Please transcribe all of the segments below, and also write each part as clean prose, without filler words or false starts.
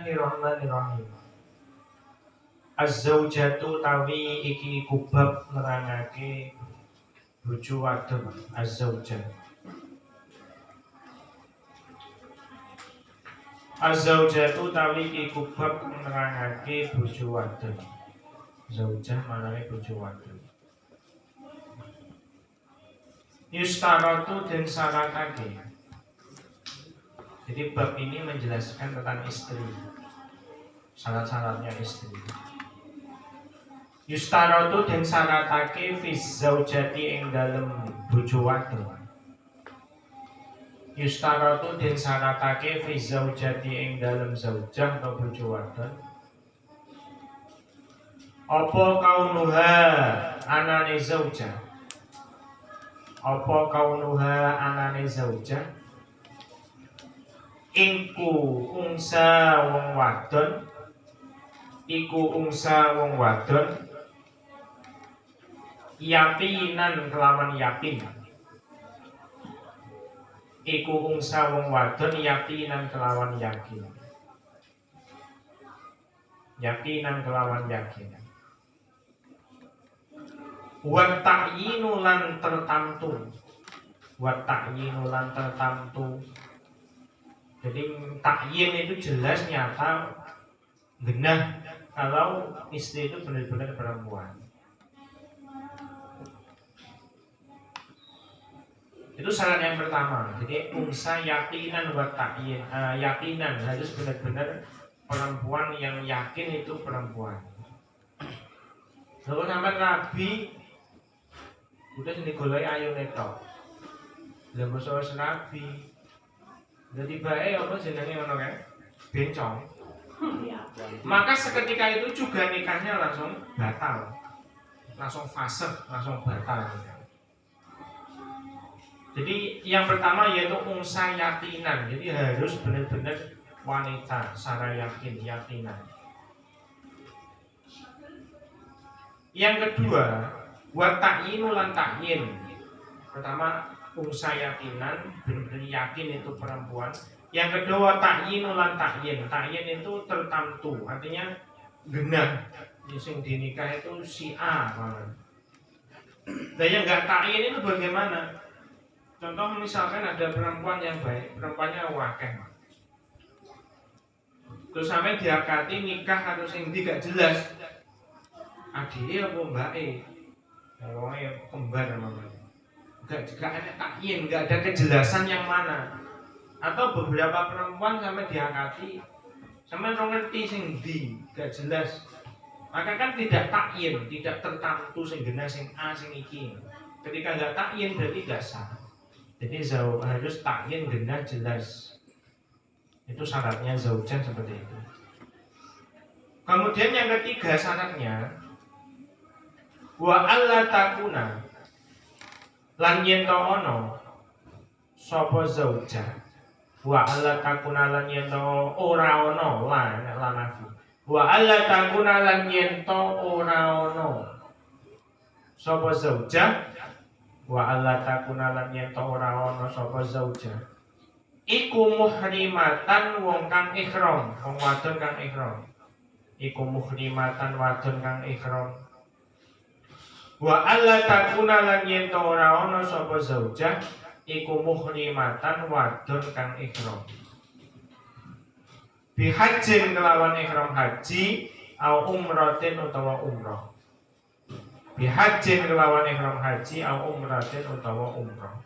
Bismillahirrahmanirrahim. Az-zaujatu tawi iki kubab nerangake bojo wadon. Az-zaujah. Az-zaujatu tawi iki kubab nerangake bojo wadon. Zaujah maknane bojo wadon. Yustaratu den syaratake. Jadi bab ini menjelaskan tentang istri, syarat-syaratnya istri. Yustaratu den syaratake fi zaujati ing dalem bojo wadon. Yustaratu den syaratake fi zaujati ing dalem zaujah atau bojo wadon. Apa kaunuha anane zaujah? Apa kaunuha anane zaujah? Iku ungsa wong wadon. Iku ungsa wong wadon. Yakinan kelawan yakin. Iku ungsa wong wadon yakinan kelawan yakin. Yakinan kelawan yakin. Wa ta'yinu lan tertamtu. Wa ta'yinu lan tertamtu. Jadi takyin itu jelas nyata genah kalau istri itu benar-benar perempuan. Itu syarat yang pertama. Jadi unsa yakinan wa ta'yin. Yakinan harus benar-benar perempuan yang yakin itu perempuan. Lalu sampai Nabi udah sini golai ayu netok. Lah basa Nabi. Jadi bae apa jenenge ngono kan? Bencong. Maka seketika itu juga nikahnya langsung batal. Langsung fasih, langsung batal. Jadi yang pertama yaitu unsa yakinan. Jadi harus benar-benar wanita secara yakin, yakinan. Yang kedua, wa ta'yinu lan ta'yin. Pertama unsa yakinan, benar-benar yakin itu perempuan. Yang kedua ta'yinu lan ta'yin. Ta'yin itu tertentu, artinya genah. Yang dinikah itu si A malah. Nah yang enggak ta'yin itu bagaimana? Contoh misalkan ada perempuan yang baik, perempuannya wakeh. Terus sampai diakati nikah karo sing ndi gak jelas. Adike apa mbake? Wonge kembar namanya. Gak ada takyin, gak ada kejelasan yang mana. Atau beberapa perempuan sampai diakati sampai ngerti sing ndi, gak jelas. Maka kan tidak takyin, tidak tertentu sing genah sing A sing iki. Ketika gak takyin berarti gak sah. Jadi harus takyin genah jelas. Itu syaratnya zaujah seperti itu. Kemudian yang ketiga syaratnya wa alla takuna lan yen to ana sapa zaujah. Wa alla takuna lan yen to ora ana lan nafi. Wa alla takuna lan yen to ora ana sapa zaujah. Wa alla takuna lan yen to ora ana sapa zaujah. Iku muhrimatan wong kang ihram, wong wadon kang ihram. Iku muhrimatan wadon kang ihram. Wa alla takuna lan yen to ora ana sapa zaujah iku muhrimatan wadon kang ihram. Bi hajjin kelawan ihram haji au umratin utawa umrah. Bi hajjin kelawan ihram haji au umratin utawa umrah.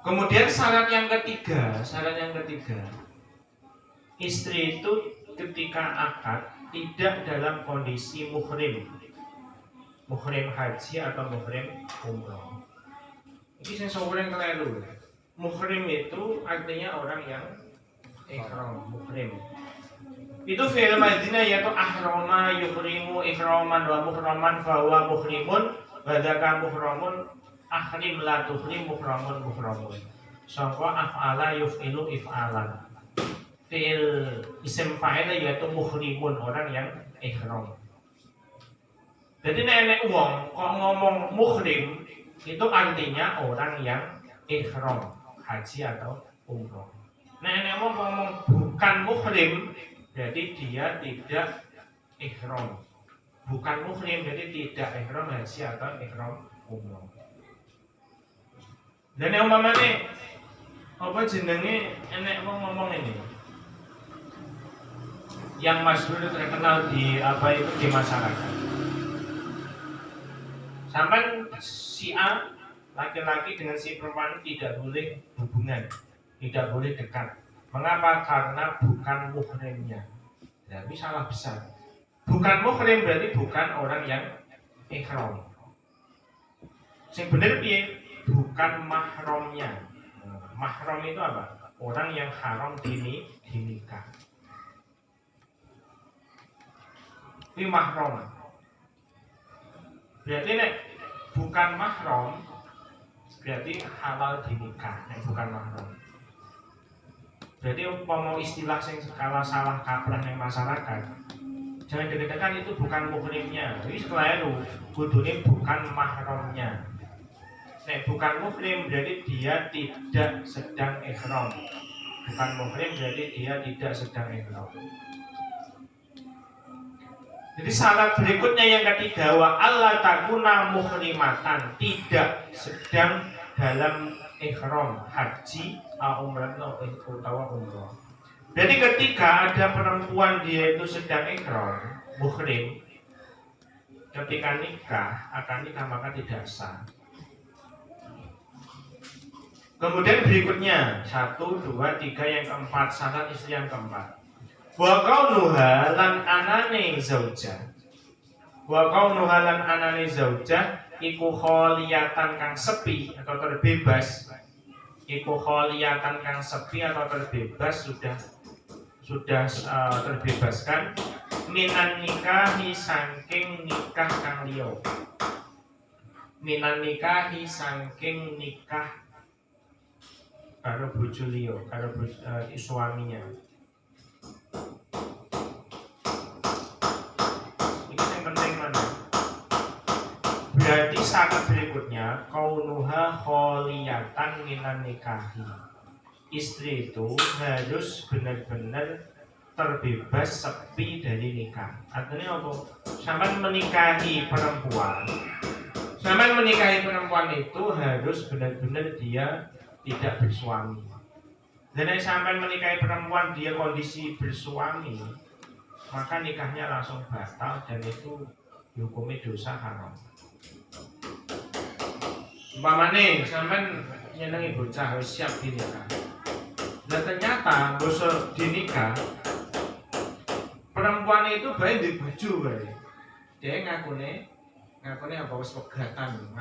Kemudian syarat yang ketiga, istri itu ketika akad tidak dalam kondisi muhrim haji atau muhrim umrah. Ini saya seorang keliru. Muhrim itu artinya orang yang ihram, muhrim. Itu fi'il madina yaitu ahrama yuhrimu ihraman wa muhraman fa huwa muhrimun wa dzaka muhramun ahrim la tuhrim muhramun. Sangka af'ala yuf'ilu if'alan. Fi'il isim fa'il yaitu muhrimun, orang yang ihram. Jadi nenek wong kok ngomong muhrim itu artinya orang yang ihram haji atau umroh. Nenek ngomong bukan muhrim, berarti dia tidak ihram. Bukan muhrim, berarti tidak ihram haji atau ihram umroh. Dan yang umpamane apa jenenge enek wong ngomong ini yang masyhur terkenal di apa itu di masyarakat. Sampai si A laki-laki dengan si perempuan tidak boleh hubungan, tidak boleh dekat. Mengapa? Karena bukan muhrimnya. Nah, ini salah besar. Bukan muhrim berarti bukan orang yang ihram. Yang benar piye? Bukan mahramnya. Mahram itu apa? Orang yang haram dinikah. Ini mahram. Berarti nek bukan mahram berarti halal dinikah, bukan mahram. Berarti umpama istilah yang skala salah kaprah yang masyarakat. Jangan dikatakan itu bukan muhrimnya. Ini keliru. Kudune bukan mahramnya. Nek bukan muhrim berarti dia tidak sedang ihram. Bukan muhrim berarti dia tidak sedang ihram. Jadi syarat berikutnya yang ketiga, wa alla takuna muhrimatan, tidak sedang dalam ihram haji umrah utawa umrah. Jadi ketika ada perempuan dia itu sedang ihram muhrim, ketika nikah akan nikah maka tidak sah. Kemudian berikutnya 1, 2, 3 yang keempat, syarat istri yang keempat. Wa kaunuha lan anane zauja. Wa kaunuha lan anane zauja iku kholiyatan kang sepi atau terbebas. Iku kholiyatan kang sepi atau terbebas sudah terbebaskan minan nikahi saking nikah kang liya. Minan nikahi saking nikah karo bojo liya, karo suaminya. Ini yang penting mana? Berarti syarat berikutnya kaunuha kholiyatan minan nikahi. Istri itu harus benar-benar terbebas sepi dari nikah. Artinya apa? Sampai menikahi perempuan itu harus benar-benar dia tidak bersuami. Dan yang sampai menikahi perempuan dia kondisi bersuami, maka nikahnya langsung batal dan itu dihukumi dosa haram. Umpamane sampai nyenengi bocah harus siap dinikah. Dan ternyata bosok dinikah perempuan itu baik di bojo bae. Dia ngakune apa wis pegatan.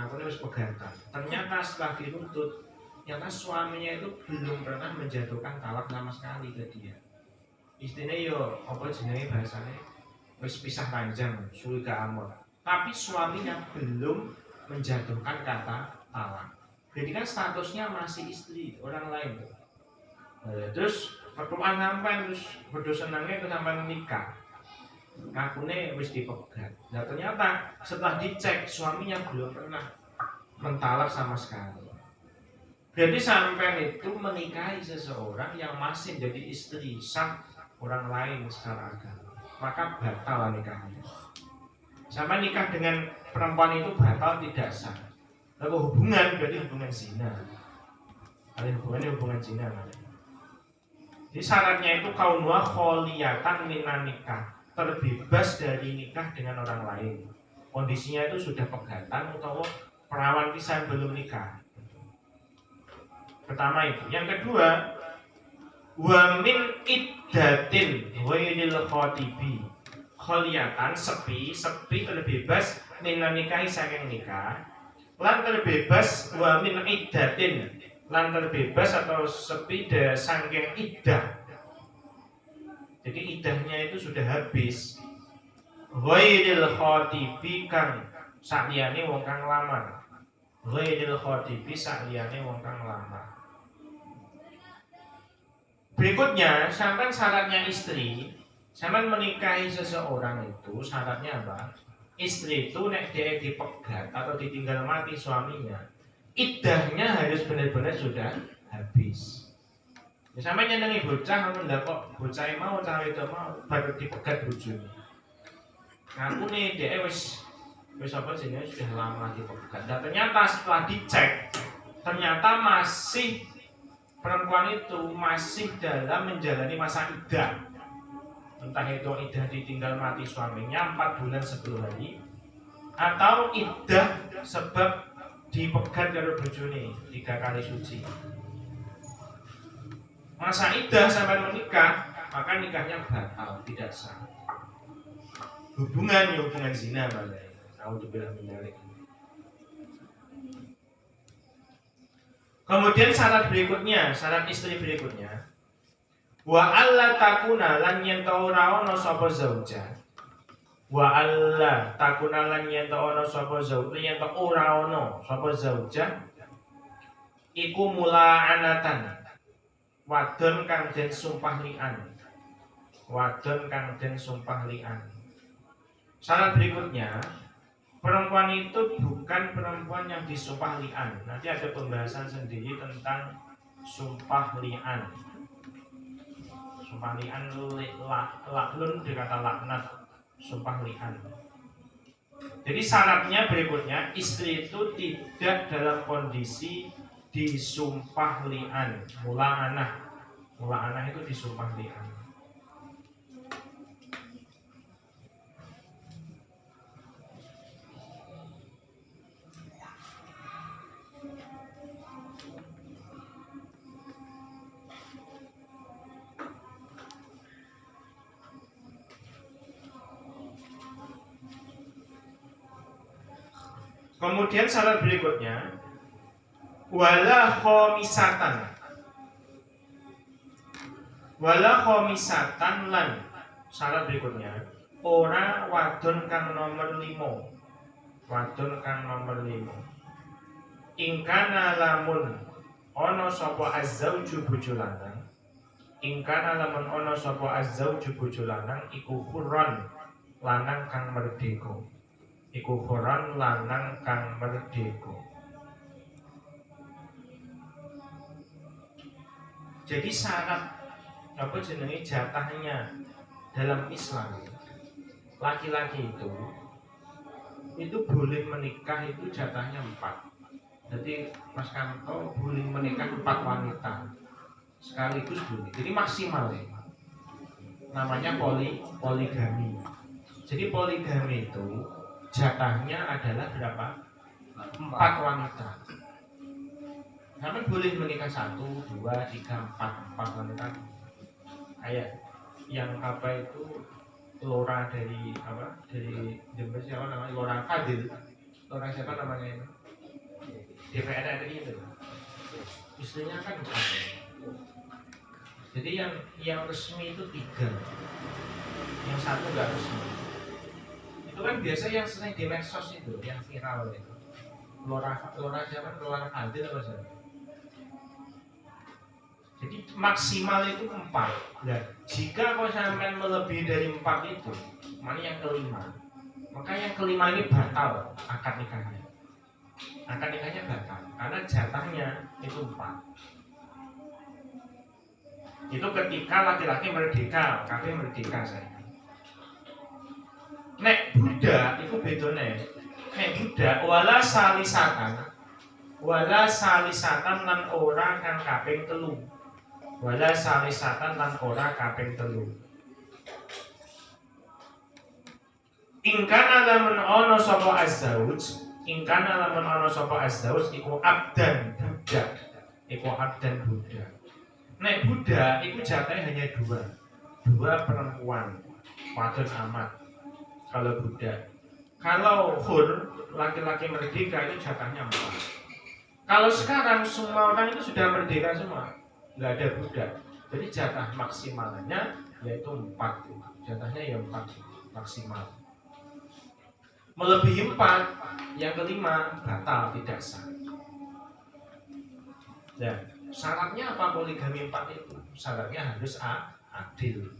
Ternyata setelah dituntut ternyata suaminya itu belum pernah menjatuhkan talak sama sekali ke dia. Istrinya yo apa jenenge bahasane wis pisah ranjang, suwi gak amor. Tapi suaminya belum menjatuhkan kata talak. Jadi kan statusnya masih istri orang lain. Terus pertemuan sampai terus bodoh senangnya itu sampai menikah. Ngakune wis dipegat. Nah ternyata setelah dicek suaminya belum pernah mentalak sama sekali. Berarti sampai itu menikahi seseorang yang masih jadi istri sah orang lain secara agama, maka batal nikahnya. Sampai nikah dengan perempuan itu batal tidak sah. Lalu hubungan berarti hubungan zina. Hubungan zina. Jadi syaratnya itu kaunwa kholiyatan minan nikah, terbebas dari nikah dengan orang lain. Kondisinya itu sudah pegatan atau perawan pisan belum nikah. Pertama itu. Yang kedua, wa min iddatin ghairil khatibi. Kholiyatan sepi terbebas minan nikahi saking nikah. Lan terbebas wa min iddatin. Lan terbebas atau sepi dari saking iddah. Jadi iddahnya itu sudah habis. Ghairil khatibi kang sakliyane wong kang lamar. Ghairil khatibi sakliyane wong kang lamar. Berikutnya, sampai syaratnya istri, sampai menikahi seseorang itu syaratnya apa? Istri itu nek dia dipegat atau ditinggal mati suaminya, iddahnya harus benar-benar sudah habis. Sampai nyenengi bocah, ndak kok bocah mau cawe itu mau baru dipegat bojone. Ngaku nih dia wis apa jenenge sudah lama dipegat. Dan ternyata setelah dicek, ternyata masih perempuan itu masih dalam menjalani masa iddah. Entah itu iddah ditinggal mati suaminya 4 bulan 10 hari, atau iddah sebab dipegat karo bojone 3 kali suci. Masa iddah sampai menikah, maka nikahnya batal, tidak sah. Hubungan zina malah. Alhamdulillah menarik. Kemudian syarat berikutnya, syarat istri berikutnya, wa alla takuna lan yen ta ora ana sapa zauja. Wa alla takuna lan yen ta ana sapa zauja, yen ta ora ana sapa zauja iku mula'anatan. Wadon kang den sumpah li'an. Wadon kang den sumpah li'an. Syarat berikutnya, perempuan itu bukan perempuan yang disumpah li'an. Nanti ada pembahasan sendiri tentang sumpah li'an. Sumpah li'an laklun dikata laknat. Sumpah li'an. Jadi syaratnya berikutnya, istri itu tidak dalam kondisi disumpah li'an. Mula'anah itu disumpah li'an. Kemudian syarat berikutnya, wala khomisatan lan syarat berikutnya ora wadon kang nomor 5. Wadon kang nomor 5 ingkana lamun ana sapa azzauju bojo lanang. Ingkana lamun ana sapa azzauju bojo lanang iku hurran lanang kang merdeka. Iku hurran lanang kang merdeka. Jadi syarat apa jenenge jatahnya dalam Islam, laki-laki itu boleh menikah itu jatahnya 4. Jadi Mas Kanto boleh menikah 4 wanita sekaligus boleh. Jadi maksimal ya. Namanya poligami. Jadi poligami itu jatahnya adalah berapa? 4 wanita. Namun boleh menikah 1, 2, 3, 4 wanita. Kayak yang apa itu Lora dari apa? Dari Jember siapa namanya? Lora Fadil. Lora siapa namanya ini? DPR RI itu. Istrinya kan 4. Jadi yang resmi itu 3. Yang 1 enggak resmi. Itu kan biasa yang sering di medsos itu, yang viral itu. Lora siapa? Lora Fadil apa sih? Jadi maksimal itu 4. Nah, jika kau sampai melebihi dari 4 itu, mana yang kelima? Maka yang kelima ini batal akad nikahnya. Akad nikahnya batal karena jatahnya itu 4. Itu ketika laki-laki merdeka, kafir merdeka saya. Nek budak itu bedone. Nek budak wala salisatan lan ora kang kaping 3. Wala salisatan lan ora kaping 3. Ingkana lamun ana sapa azzauj, iku abdan budak. Iku abdan budak. Nek budak itu jatahnya hanya 2 perempuan, wadon amat. Kalau budak. Kalau hur, laki-laki merdeka itu jatahnya 4. Kalau sekarang semua orang itu sudah merdeka semua, nggak ada budak. Jadi jatah maksimalnya yaitu 4. Jatahnya ya 4 maksimal. Melebihi 4, yang kelima batal, tidak sah. Nah, syaratnya apa poligami 4 itu? Syaratnya harus adil.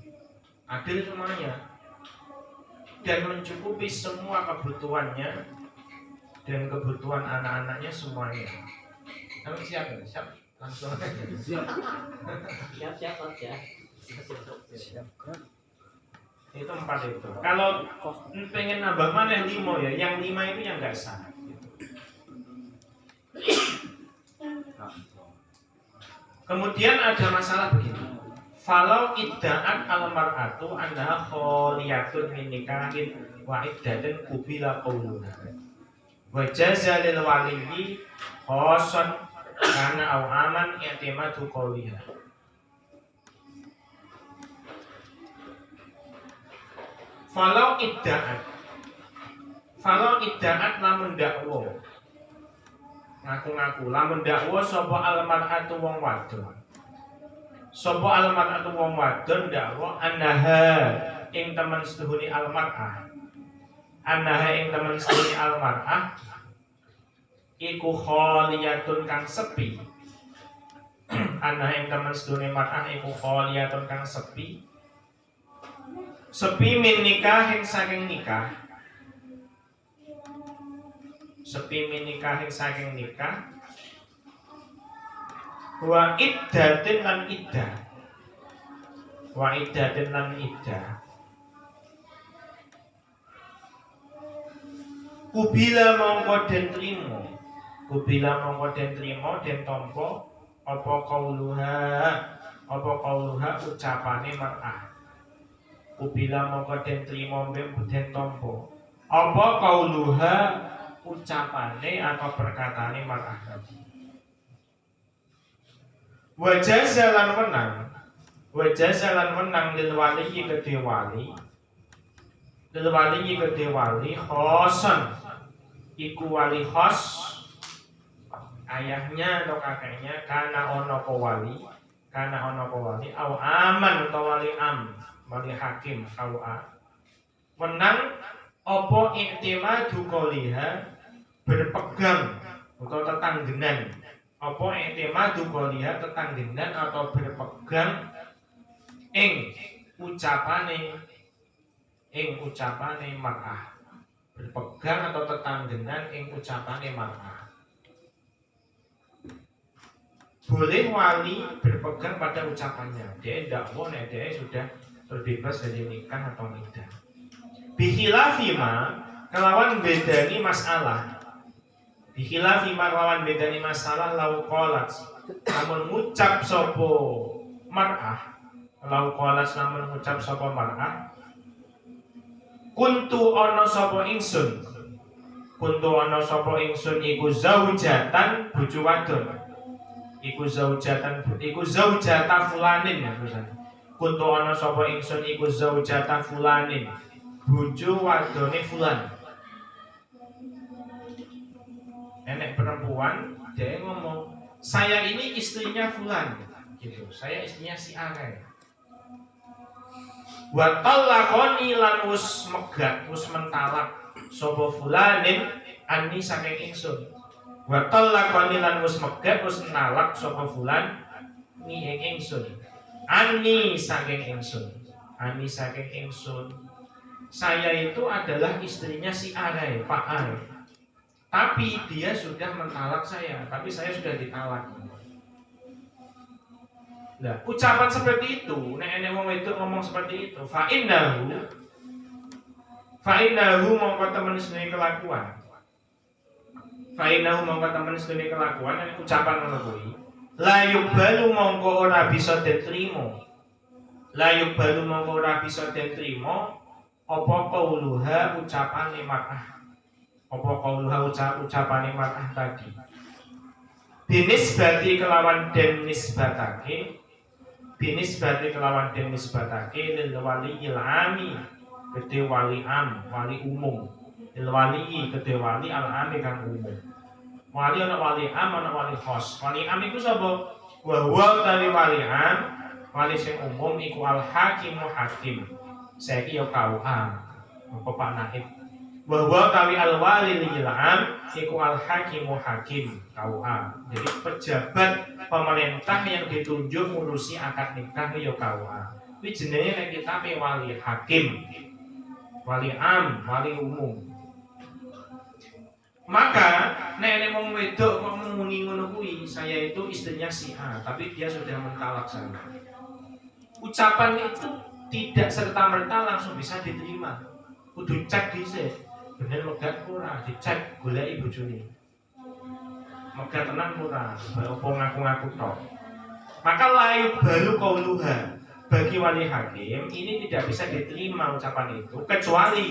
Adil semuanya. Dan mencukupi semua kebutuhannya dan kebutuhan anak-anaknya semuanya. Namanya siapa? Langsung. Siap aja. Itu 4 itu. Kalau pengen nambah mana 5 ya, yang 5 itu yang nggak sah. Kemudian ada masalah begini. Falau idda'at al-mar'atu annaha kholiyatun min nikahin wa iddatun qubila qawluha. Wa jaza lil waliyyi khosan kana au aman i'timadu qawliha. Falau idda'at lamun dakwa ngaku-ngaku lamun dakwa sapa al-mar'atu wong wadon. Sapa al-mar'atu wong wadon dakwa annaha ing temen setuhuni al-mar'ah. Annaha ing temen setuhuni al-mar'ah iku kholiyatun kang sepi. Annaha ing temen setuhuni mar'ah iku kholiyatun kang sepi. Sepi min nikahin saking nikah. Sepi min nikahin saking nikah. Wa iddatin lan iddah. Wa iddatin lan iddah. Kubila mongko den trimo. Kubila mongko den trimo den tampa apa kauluha ucapane mar'ah. Kubila mongko den trimo den tampa apa kauluha ucapane atau perkataane mar'ah tadi. Wajah jalan menang lil wali kedhe wali. Lil wali kedhe wali khosan iku wali khos ayahnya atau kakeknya kana ono apa wali au aman atau wali wali hakim KUA menang apa i'timadu qoliha berpegang atau tetanggenan apa i'timadu qoliha tetanggenan atau berpegang ing ucapane mar'ah, berpegang atau tetanggenan ing ucapane mar'ah. Boleh wali berpegang pada ucapannya. Dia tidak boleh, dia sudah terbebas dari nikah atau iddah. Bihilafima kelawan bedani masalah. Bihilafima kelawan bedani masalah lau qolat. Namun ngucap sopo mar'ah. Lau qolat namun ngucap sopo mar'ah. Kuntu ono sopo ingsun. Iku zaujatan bojo wadon. Iku zaujata fulanin ya tulisan. Kuntu ana sapa ingsun iku zaujata fulanin. Bojo wadone fulan. Nenek perempuan dia ngomong, "Saya ini istrinya fulan." Gitu. Saya istrinya si Are. Wa talaqani lan wis megat, wis mentalak sapa fulanin anni saking ingsun. Wa talaqani lan wis megat wis nalak sapa fulan ni ing ingsun. Ani saking ingsun. Saya itu adalah istrinya si Are, Pak Are. Tapi dia sudah mentalak saya, tapi saya sudah ditalak. Nah, ucapan seperti itu, nek wong itu ngomong seperti itu, fa innahu mongko temen sendiri kelakuan. Fainahu mongko temen sedene kelakuan nek ucapan ngono kuwi la yubalu mongko ora bisa diterima. La yubalu mongko ora bisa diterima apa qauluha ucapane mar'ah. Apa qauluha ucapane mar'ah tadi. Binisbati kelawan den nisbatake lil wali ilami gede wali wali umum. Wali kedhe wali al-ami kang umum. Wali ana wali am ana wali khos. Wali am iku sapa? Wa huwa tali wali am, wali sing umum iku al-hakimu hakim. Saiki ya KUA. Apa Pak Naib? Wa huwa tali al-wali lil am iku al-hakimu hakim KUA. Jadi pejabat pemerintah yang ditunjuk ngurusi akad nikah ya KUA. Kuwi jenenge nek kitabe wali hakim. Wali am, wali umum. Maka nek wong wedok kok muni ngono kuwi, saya itu istrinya si A, tapi dia sudah mentalak saya. Ucapan itu tidak serta-merta langsung bisa diterima. Kudu cek dhisik. Bener megah ora, dicek goleki bojone. Megah tenan ora, opo ngaku-ngaku tok. Maka layu baru kauluha bagi wali hakim ini tidak bisa diterima ucapan itu kecuali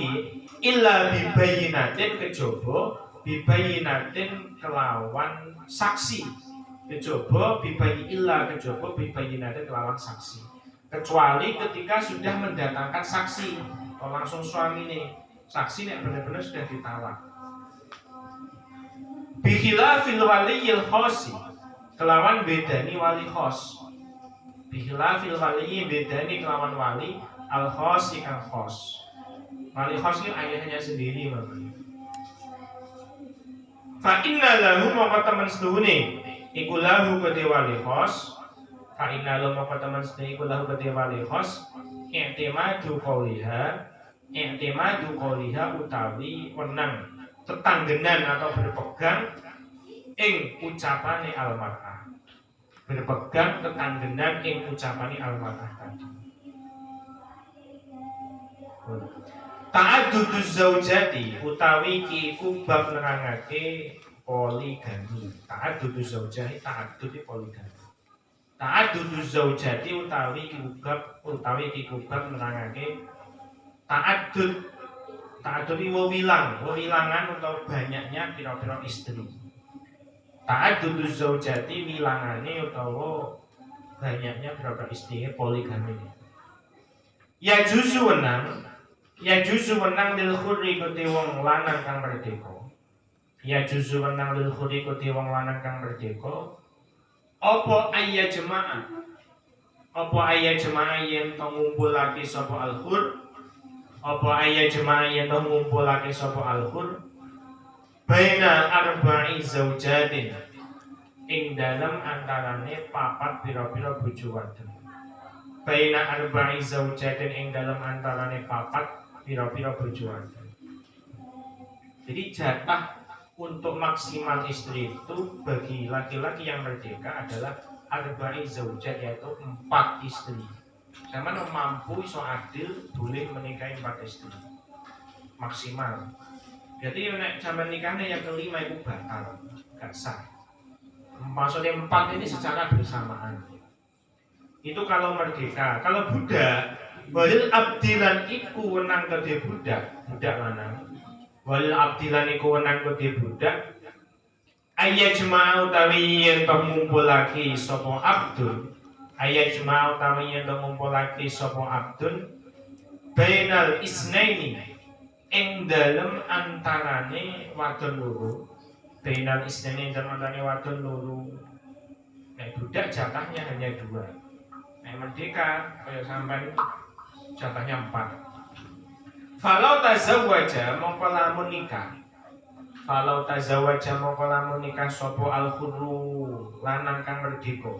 illa bibayinatin kejaba bibayinatin kelawan saksi kejaba bibayi illa kejaba bibayinatin kelawan saksi kecuali ketika sudah mendatangkan saksi atau langsung suami nih saksi yang benar-benar sudah ditalak bihilafil waliyil khosi kelawan bedani wali khos bihilafil wali bedani kelawan wali al khos ikan khos wali khos itu ayahnya sendiri makanya fa inna lahu maka teman seduhune iku lahu kedhe wali khos fa inna lahu maka teman seduhune iku lahu kedhe wali khos i'timadu qawliha utawi wenang tetanggenan atau berpegang ing ucapane almar'ah berpegang tetanggenan ing ucapane almar'ah tadi ta'adduduz zaujati utawi ki iku bab nerangake poligami ta'adduduz zaujati ta'addud poligami ta'adduduz zaujati utawi ki bab nerangake ta'addud wilangan atau banyaknya pira-pira istri ta'adduduz zaujati wilangane utawa banyaknya berapa istri poligami. Ya juzu wenang lil khurri kudu wong lanang kang merdeka. Ya juzu wenang lil khurri kudu wong lanang kang merdeka. Apa ayya jemaah yen to ngumpulake sapa al-khur? Apa ayya jemaah yen to ngumpulake sapa al-khur? Baina arba'i zaujatin ing dalam antarane papat pira-pira bojo wadon. Baina arba'i zaujatin ing dalam antarane papat pira-pira bojo wadon. Jadi jatah untuk maksimal istri itu bagi laki-laki yang merdeka adalah arba'i zaujat yaitu 4 istri. Zaman mampu iso adil boleh menikahi 4 istri maksimal. Jadi nek sampean nikahnya yang kelima itu batal, gak sah. Maksudnya 4 ini secara bersamaan. Itu kalau merdeka. Kalau budak, walil abdilan iku wenang kedhe budak lanang. Walil abdilan iku wenang kedhe budak. Ayat jemaah utawi yen to ngumpulake sapa abdun. Ayat jemaah utawi yen to ngumpulake sapa abdun. Bainal isnaini ing dalem antarane wadon loro bainal isnaini ing dalem antarane wadon loro nek budak jatahnya hanya 2 nek merdeka kaya sampean jatahnya 4 falau tazawwaja mongko lamun nikah sapa al-khurru lanang kang merdeka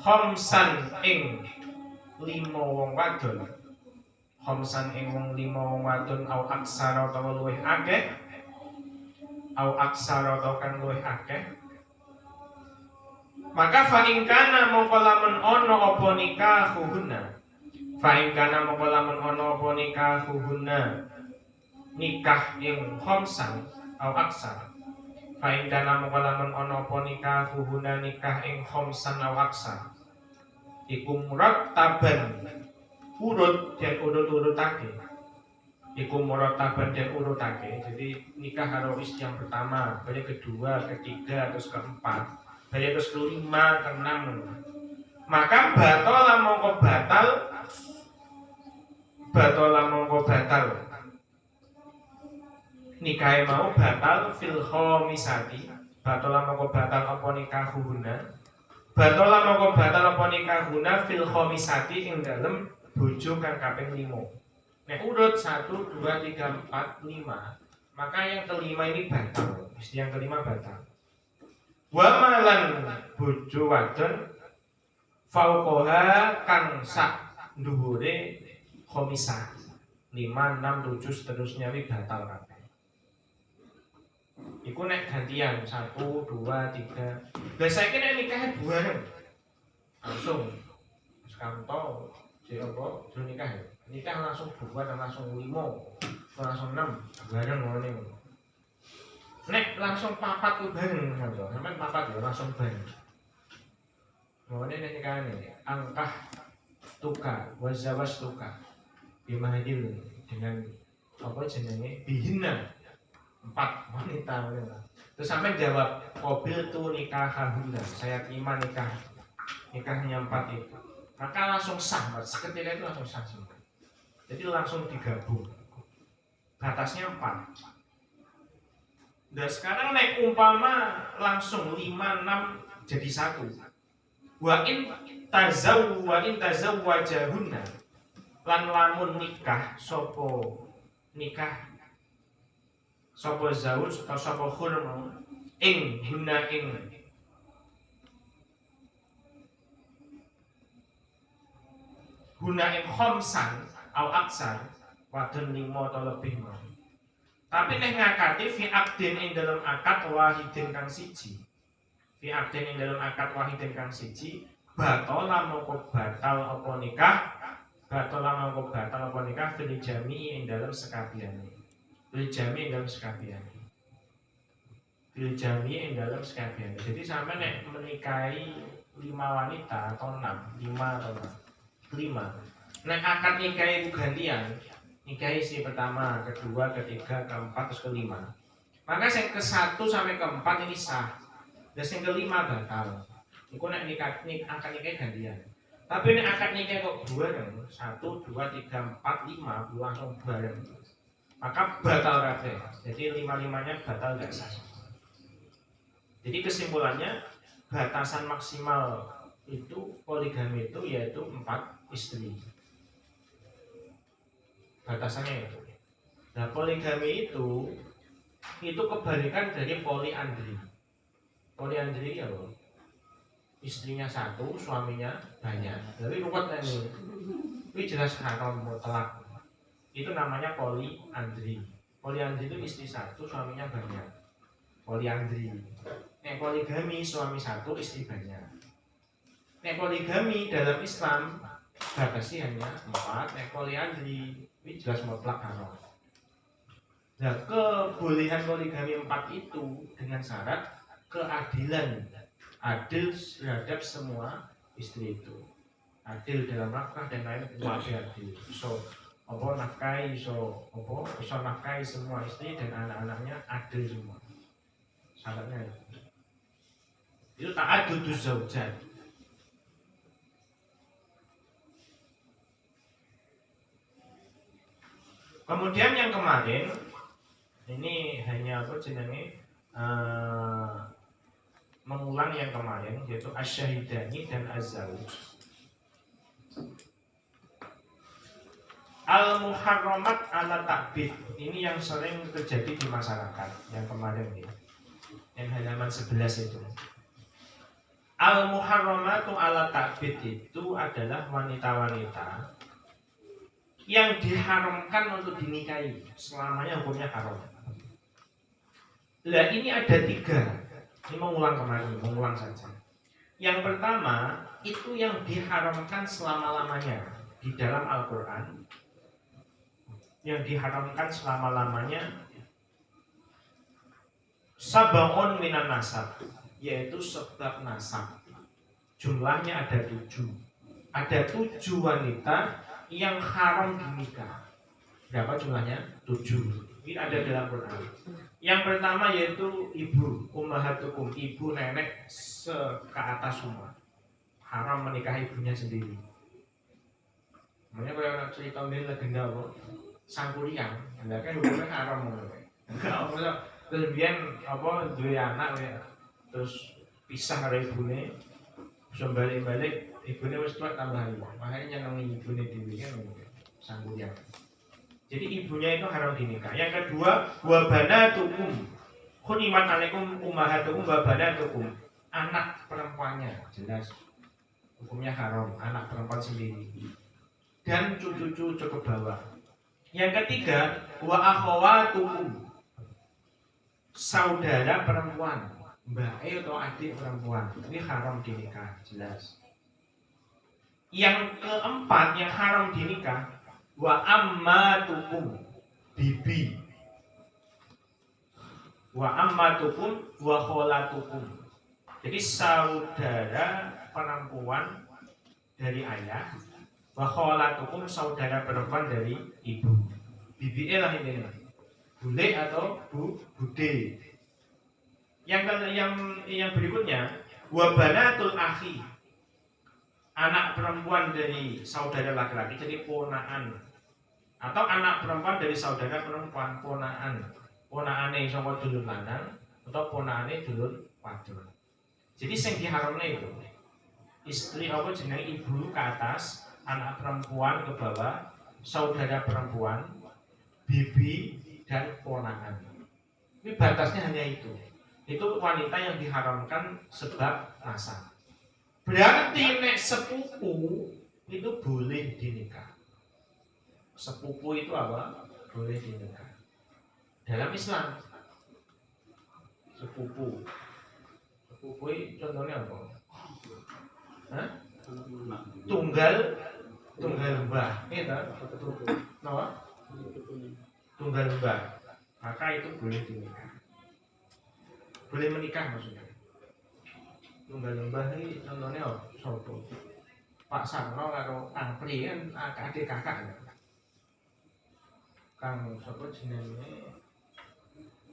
khamsan ing 5 wong wadon khamsan ing wong 5 wong wadon au aksara utawa luwih akeh kang luwih akeh maka fa ing kana mongko lamun ana apa nikah ing khamsan au aksara fa ing kana mongko lamun ana apa nikah ing khamsan au aksara iku murattaban urut dan urut-urutake. Jadi nikah karo istri yang pertama, baru kedua, ketiga, terus keempat, baru terus kelima, keenam. Maka batola mongko batal. Nikahe mau batal fil khamisati. Batola mongko batal apa nikahuhuna? Batola mongko batal apa nikahuna fil khamisati ing dalem bojo kang kaping 5. Nek urut 1 2 3 4 5, maka yang kelima ini batal. Mesti yang kelima batal. Wa malan bojo wadon fauqaha kang sak dhuwure khamisah. 5, 6, 7 seterusnya wi batal kabeh. Iku nek gantian 1, 2, 3. Lah saiki nek nikah bareng langsung sekanto si apa jero nikah ya. Nikah langsung 2 langsung 5, langsung 6 bareng ngene. Nek langsung 4 ku bareng kanca. Sampeyan 4 ya langsung bareng. Ngene nek nikahane angkah tuka wazawas tuka bimahadil dengan apa jenenge bihina 4 wanita. Terus sampai jawab mobil tuh nikah hahuna, saya terima nikahnya 4 itu. Maka langsung sah, seketika itu langsung sah semua. Jadi langsung digabung. Batasnya 4. Dan sekarang naik umpama langsung 5, 6 jadi 1. Wa in tazawwajahunna lan lamun nikah sopo zauj atau sopo khulm ing guna ing khamsan au aksar wadon 5 atau lebih mau. Tapi nek ngakati fi abdin ing dalam akad wahidin kang siji. Fi abdin ing dalam akad wahidin kang siji batal mongko batal apa nikah fil jami'i ing dalam sekabehane. Fil jami'i ing dalam sekabehane. Jadi sampai nek menikahi 5 wanita atau 6, 5 atau 5. Nek akad nikahi gantian, nikahi si pertama, kedua, ketiga, keempat, terus kelima. Maka yang ke-1 sampai ke-4 ini sah. Dan yang kelima batal. Iku nek akad nikahi gantian. Tapi nek akad nikahi kok bareng 1, 2, 3, 4, 5 langsung bareng. Maka batal kabeh. Jadi 5-5-nya batal gak sah. Jadi kesimpulannya batasan maksimal itu poligami itu yaitu 4 istri. Batasannya itu. Nah poligami itu kebalikan dari poliandri. Poliandri ya loh. Istrinya 1, suaminya banyak. Jadi ruwet ini. Ini jelas haram mutlak. Itu namanya poliandri. Poliandri itu istri 1, suaminya banyak. Poliandri. Nek poligami suami 1, istri banyak. Nek poligami dalam Islam batasi hanya 4. Nek poliandri ini jelas mutlak haram. Nah kebolehan poligami 4 itu dengan syarat keadilan. Adil terhadap semua istri itu. Adil dalam nafkah dan lain adil. So apa nafkahi bisa nafkahi semua istri dan anak-anaknya adil semua. Syaratnya itu ta'adduduz zaujat. Kemudian yang kemarin ini hanya apa jenenge mengulang yang kemarin yaitu asyahidani dan az-zauj. Al-muharramat ala ta'bid. Ini yang sering terjadi di masyarakat yang kemarin ya. Yang halaman 11 itu. Al-muharramatu ala ta'bid itu adalah wanita-wanita yang diharamkan untuk dinikahi. Selamanya hukumnya haram. Lah ini ada 3. Ini mengulang kemarin, mengulang saja. Yang pertama, itu yang diharamkan selama-lamanya di dalam Al-Quran. Yang diharamkan selama-lamanya sab'un minan nasab, yaitu sebab nasab. Jumlahnya ada 7. Ada 7 wanita yang haram dinikah. Berapa jumlahnya? 7. Ini ada dalam Quran. Yang pertama yaitu ibu, ummahatukum, ibu nenek ke atas semua. Haram menikahi ibunya sendiri. Makanya kalau nak cerita ini legenda apa? Sangkuriang, anda kan hukumnya haram enggak. Kemudian apa dua anak ya, terus pisah dari ibunya, terus balik ibunya harus tua tambah lima. Makanya nyenengi ibunya di kan sangkuriang. Jadi ibunya itu haram dinikah. Yang kedua, wa banatukum. Khunimat alaikum ummahatukum wa banatukum. Anak perempuannya jelas hukumnya haram, anak perempuan sendiri. Dan cucu-cucu ke bawah. Yang ketiga, wa akhawatukum, saudara perempuan, mbak atau adik perempuan, ini haram dinikah, jelas. Yang keempat yang haram dinikah, wa ammatukum, bibi, wa ammatukum wa kholatukum. Jadi saudara perempuan dari ayah, wa kholatukum, saudara perempuan dari ibu. Bibi lah ini, bule atau bude. Yang berikutnya, wa banatul akhi, anak perempuan dari saudara laki-laki, jadi ponaan, atau anak perempuan dari saudara perempuan, ponaane saka dulur lanang atau ponaane dulur wadon. Jadi sing diharamne itu istri apa jenenge ibu ke atas, anak perempuan ke bawah, saudara perempuan, bibi dan ponaan. Ini batasnya hanya itu. Itu wanita yang diharamkan sebab nasab. Berarti nek sepupu itu boleh dinikah. Sepupu itu apa? Boleh dinikah. Dalam Islam, sepupu itu contohnya apa? Hah? Tunggal mbah, itu no? Tunggal mbah, maka itu boleh dinikah. Boleh menikah maksudnya. Tunggal mbah ini contohnya apa? Sopo? Pak Sarno karo Kang Pri kan adik kakak ya. Kang sopo jenenge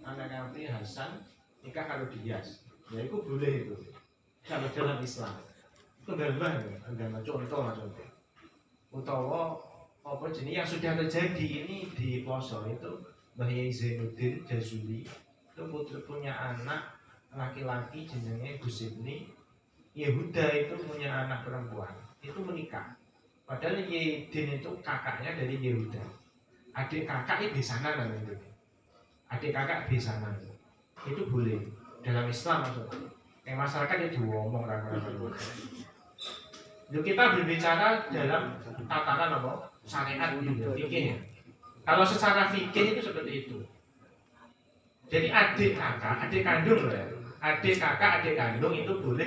anak Kang Pri Hasan nikah karo Dias. Ya itu boleh itu. Kalau dalam Islam. Tunggal mbah ya, agama contoh maksudnya. Utawa apa jenis yang sudah terjadi ini di Poso itu Mbah Yai Zainuddin Jazuli itu punya anak laki-laki jenenge Gus Ibni. Yehuda itu punya anak perempuan, itu menikah. Padahal Yedin itu kakaknya dari Yehuda. Adik kakak itu besanan namanya. Adik kakak besanan. Itu boleh dalam Islam maksudnya. Yang masyarakat itu diomong rakyat. Lalu kita berbicara dalam tatanan apa? Syariat juga, fikih. Kalau secara fikih itu seperti itu. Jadi adik kakak, adik kandung ya. Adik kakak, adik kandung itu boleh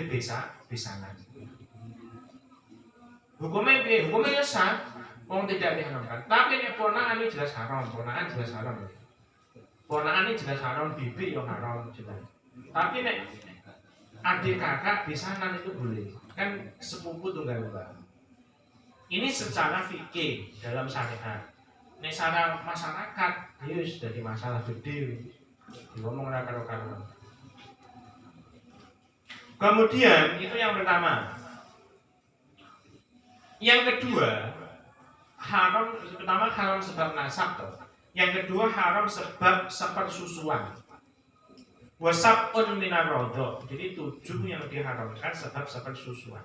besanan. Hukumnya sah, orang tidak diharamkan. Tapi nek ponaan ini jelas haram, ponaan jelas haram. Ponaan ini jelas haram, bibi yang haram jelas. Tapi nek adik kakak besanan itu boleh. Kan sepupu tunggal mbah. Ini secara fikih dalam syariat. Nek secara masyarakat, itu sudah jadi masalah gede. Ngomong karo-karo. Kemudian itu yang pertama. Yang kedua, haram sebab nasab toh. Yang kedua haram sebab sepersusuan. Wasabun minar rodho. Jadi 7 yang diharamkan sebab sepersusuan.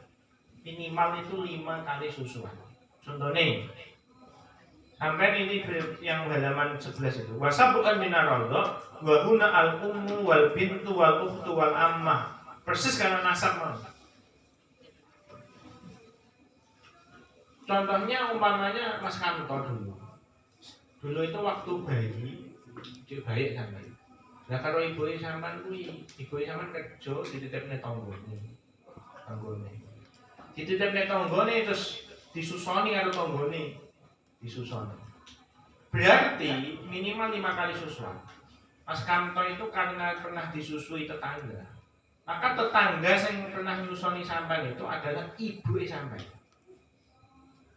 Minimal itu 5 kali susuan. Contohnya, sampai ini yang halaman 11 itu. Wasabun minar rodho, wahuna al ummu wal bintu wal ukhtu wal ammah. Persis karena nasab mau. Contohnya umpamanya Mas Kanto dulu. Dulu itu waktu bayi, dia baik sampai. Nah kalau ibu sampean kuwi, ibu sampean kerja dititipne tanggane. Dititipne tanggane terus disusoni karo tanggane. Disusoni. Berarti minimal 5 kali susuan. Mas Kanto itu karena pernah disusui tetangga. Maka tetangga yang pernah nyusoni sampean itu adalah ibu sampean.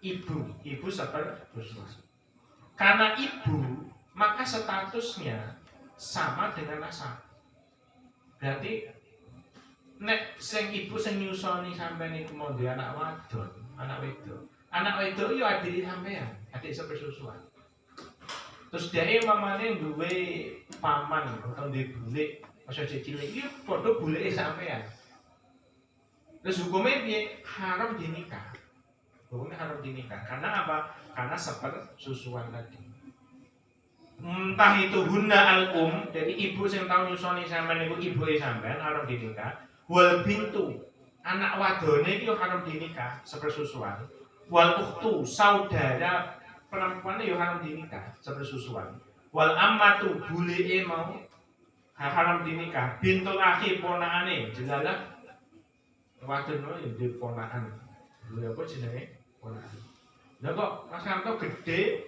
Ibu sepersusuan. Karena ibu, maka statusnya sama dengan nasab. Berarti nek sing ibu sing nyusoni sampean iku mau duwe anak wadon, anak wedok. Anak wedok yo adik sampean, adik sepersusuan. Terus dhek mamane duwe paman utawa duwe bulik, masa cilik iki padha bulike sampean. Terus hukumnya piye? Haram dinikah. Hukumnya haram dinikah. Karena apa? Karena sepersusuan tadi. Entah itu hunna al-um, jadi ibu yang tahu nyusoni sampean niku ibuke sampean haram dinikah. Wal bintu, anak wadone iki haram dinikah sepersusuan. Wal ukhtu, saudara perempuan yo haram dinikah sepersusuan. Wal ammatu bulee mau haram dinikah. Bintul akhi ponakane jelalah wadon yo duwe ponakan. Duwe apa jenenge? Ponakan. Lah kok Mas Kanto gede,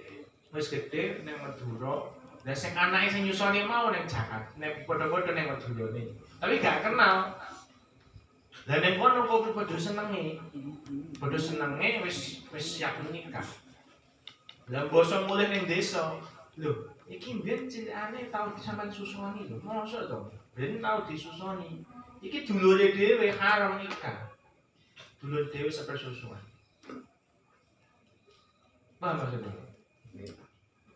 wis gede ning Madura. Lah sing anake sing nyusoni mau ning Jakarta, ning padha-padha ning Madurane. Tapi gak kenal. Lah ning kono kok padha senenge. Padha senenge wis siap menikah. Lah basa mulih ning desa. Lho, iki mbiyen cilikane tau sampean susoni lho. Mosok to? Ben tau disusoni. Iki dulure dhewe haram nikah. Dulur dhewe sepersusuan. Paham maksudnya?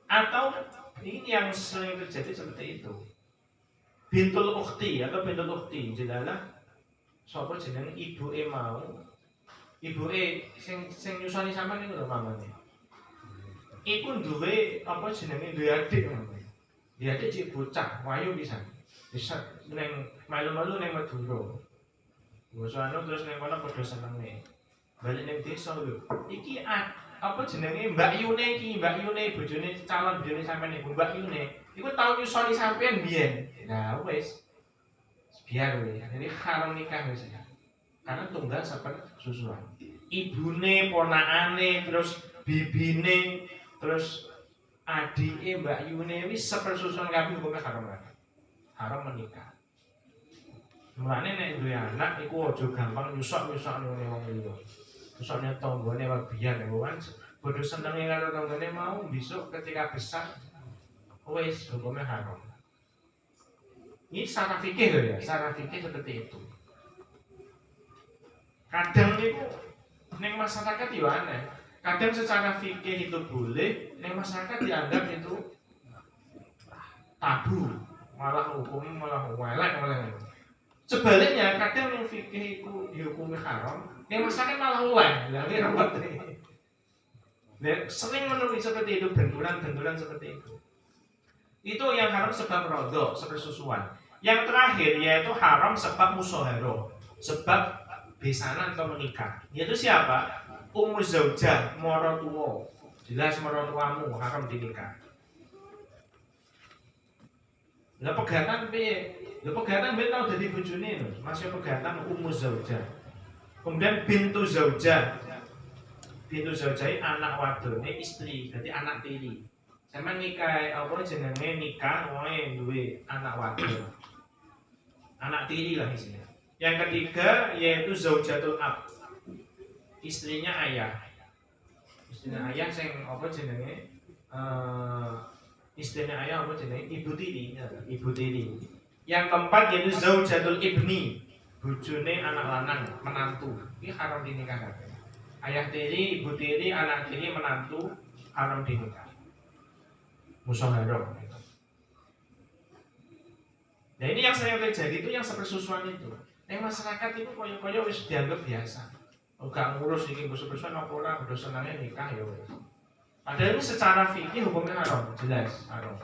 Atau ini yang sering terjadi seperti itu. Bintul ukhti atau bintul ukhti jelalah sapa jeneng ibuke mau. Ibuke sing nyusoni sampean niku lho mamane. Iku duwe apa jenenge duwe adik mamane. Dia adik cek bocah, wayu pisan. Bisa neng malu-malu neng Madura. Basa anu terus neng kono padha senenge. Balik neng desa lho. Iki apa jenenge Mbak Yune bojone calon bojone sampean niku Mbak Yune. Iku tau nyusoni sampean biyen. Nah, wis. Biar wis. Jadi haram nikah wis. Karena tunggal sepersusuan. Ibune, ponakane, terus bibine, terus adike Mbak Yune wis sepersusuan kabeh hukumnya haram. Haram menikah. Mulane nek duwe anak iku aja gampang nyusok-nyusok ning wong liya. Nyusokne tanggane wabiyan ya kan. Bodho senenge karo tanggane mau besok ketika besar wis hukumnya haram. Ini secara fikih loh ya, secara fikih seperti itu. Kadang itu ning masyarakat yo aneh. Kadang secara fikih itu boleh, ning masyarakat dianggap itu tabu. Malah hukum malah elek malah. Sebaliknya kadang yang fikih itu dihukumi haram, yang masyarakat malah oleh. Lah iki repot. Sering menemui seperti itu, benturan-benturan seperti itu. Itu yang haram sebab rodok, sepersusuan. Yang terakhir yaitu haram sebab musyaharo, sebab besanan atau menikah. Yaitu siapa? Ummu zaujah, mara tuwa. Jelas mara tuamu haram dinikah. Lah pegatan piye? Lah pegatan ben tau dadi bojone lho. Masih pegatan ummu zaujah. Kemudian bintu zaujah. Bintu zaujah anak wadone istri, berarti anak tiri. Sama nikah apa jenenge nikah wong duwe anak wadon. Anak tiri lah istilahnya. Yang ketiga yaitu zaujatul ab. Istrinya ayah. Istrinya ayah sing apa jenenge? Istrinya ayah apa jenenge? Ibu tiri, ibu tiri. Yang keempat yaitu zaujatul ibni. Bojone anak lanang, menantu. Ini haram dinikahkan. Ayah tiri, ibu tiri, anak tiri, menantu haram dinikah. Musyawarah. Nah ini yang sering terjadi itu yang sepersusuan itu. Yang masyarakat itu koyo-koyo wis dianggap biasa. Gak ngurus iki sepersusuan apa ora, udah senangnya nikah ya wis. Padahal ini secara fikih hukumnya haram, jelas haram.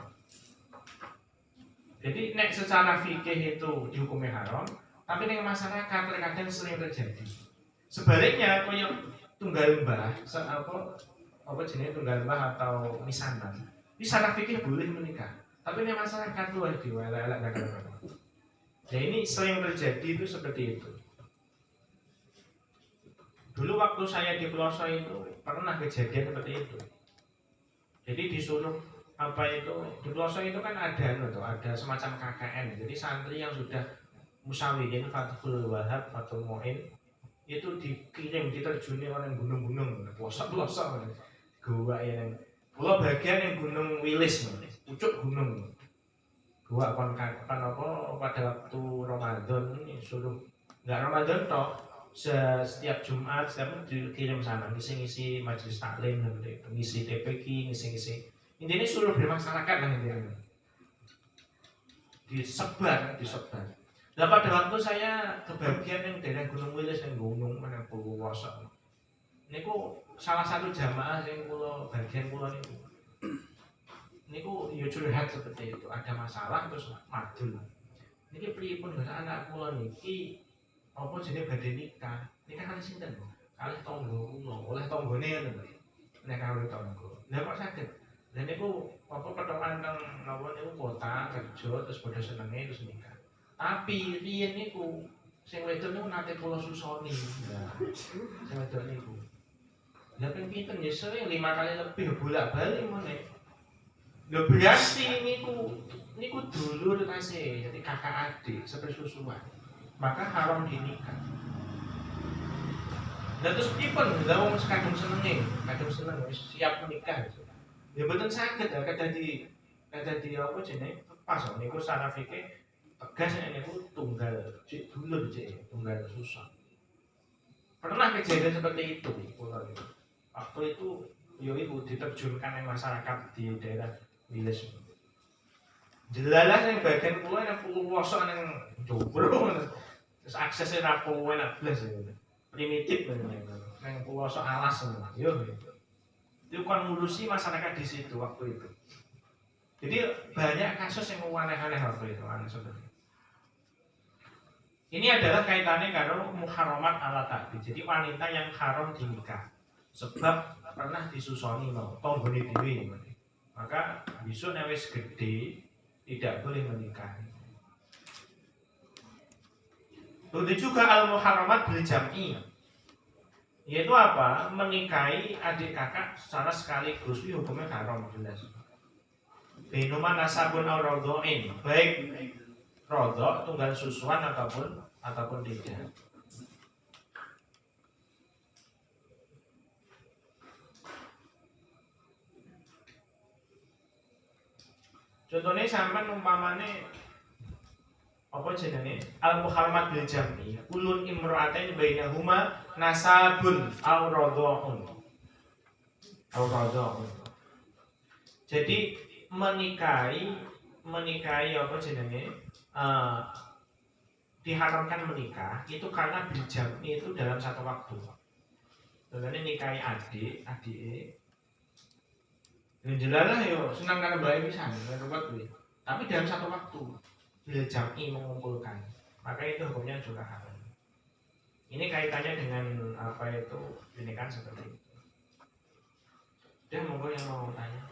Jadi nek secara fikih itu dihukumi haram, tapi nek masyarakat terkadang sering terjadi. Sebaliknya koyo tunggal mbah, apa jenis tunggal mbah atau misanan. Ini secara fikih boleh menikah, tapi nek masyarakat luar diwala-ala kadang-kadang. Ya ini sering terjadi itu seperti itu. Dulu waktu saya di pelosok itu pernah kejadian seperti itu. Jadi disuruh apa itu di pelosok itu kan ada semacam KKN. Jadi santri yang sudah musawirin Fathul Wahab, Fathul Mu'in itu dikirim diterjuni oleh gunung-gunung pelosok-pelosok gua yang pulau bagian yang Gunung Wilis, pucuk gunung. Gua apa pada waktu Ramadan ini suruh nggak Ramadan toh setiap Jumat setiap dikirim sana ngisi-ngisi majelis taklim ngisi TPQ ngisi-ngisi intinya suruh bermasyarakat lah intinya disebar. Nah pada waktu saya kebagian yang daerah Gunung Wilis yang gunung mana Purwokerto ini kok salah satu jamaah yang bagian pulau ini kok ya curhat seperti itu ada masalah terus madul ini pripun bahasa anak pulau niki apa jenis badhe nikah kan sinten kalih tangga kula oleh tanggane ngono nek kawin tonggo. Lah kok saged? Lah niku apa kethokan teng napa niku kota kerja terus padha senenge terus nikah. Tapi riyen niku sing wedok niku nate kula susoni. Nah, sing wedok niku. Lah ping pinten ya sering 5 kali lebih bolak-balik meneh. Lho berarti niku dulur tasih, jadi kakak adik sepersusuan. Maka haram dinikah. Lah terus pripun? Lah wong kadung seneng wis siap menikah. Ya mboten saged ya kadadi apa jenenge pas niku secara fikih tegas niku tunggal cek dulur cek tunggal susah. Pernah kejadian seperti itu waktu itu yo iku diterjunkan masyarakat di daerah Wiles. Jelalah yang bagian pulau yang pelosok yang jauh terus aksesnya rapuh enak belas primitif yang pelosok alas semua. Yo itu kan ngurusi masyarakat di situ waktu itu. Jadi banyak kasus yang aneh-aneh waktu itu aneh seperti. Ini adalah kaitannya karo muharramat ala ta'bid. Jadi wanita yang haram dinikah sebab pernah disusoni mau tonggone dhewe. Maka besok nek wis gede tidak boleh menikah. Begitu juga al-muharramat bil jam'i. Yaitu apa? Menikahi adik kakak secara sekaligus itu hukumnya haram jelas. Binuma nasabun aw radha'in, baik rodok tunggal susuan ataupun tidak. Contohnya sampean umpamane apa jenenge al-muharramat bil jam'i ulun imra'atain bainahuma nasabun aw radha'un. Jadi menikahi apa jenenge diharamkan menikah itu karena bil jam'i itu dalam satu waktu. Contohnya nikahi adik yang jelas yo senang karena bayi pisan, repot kuwi. Tapi dalam satu waktu bil jam'i mengumpulkan. Maka itu hukumnya juga haram. Ini kaitannya dengan apa itu pernikahan seperti itu. Dia monggo yang mau tanya.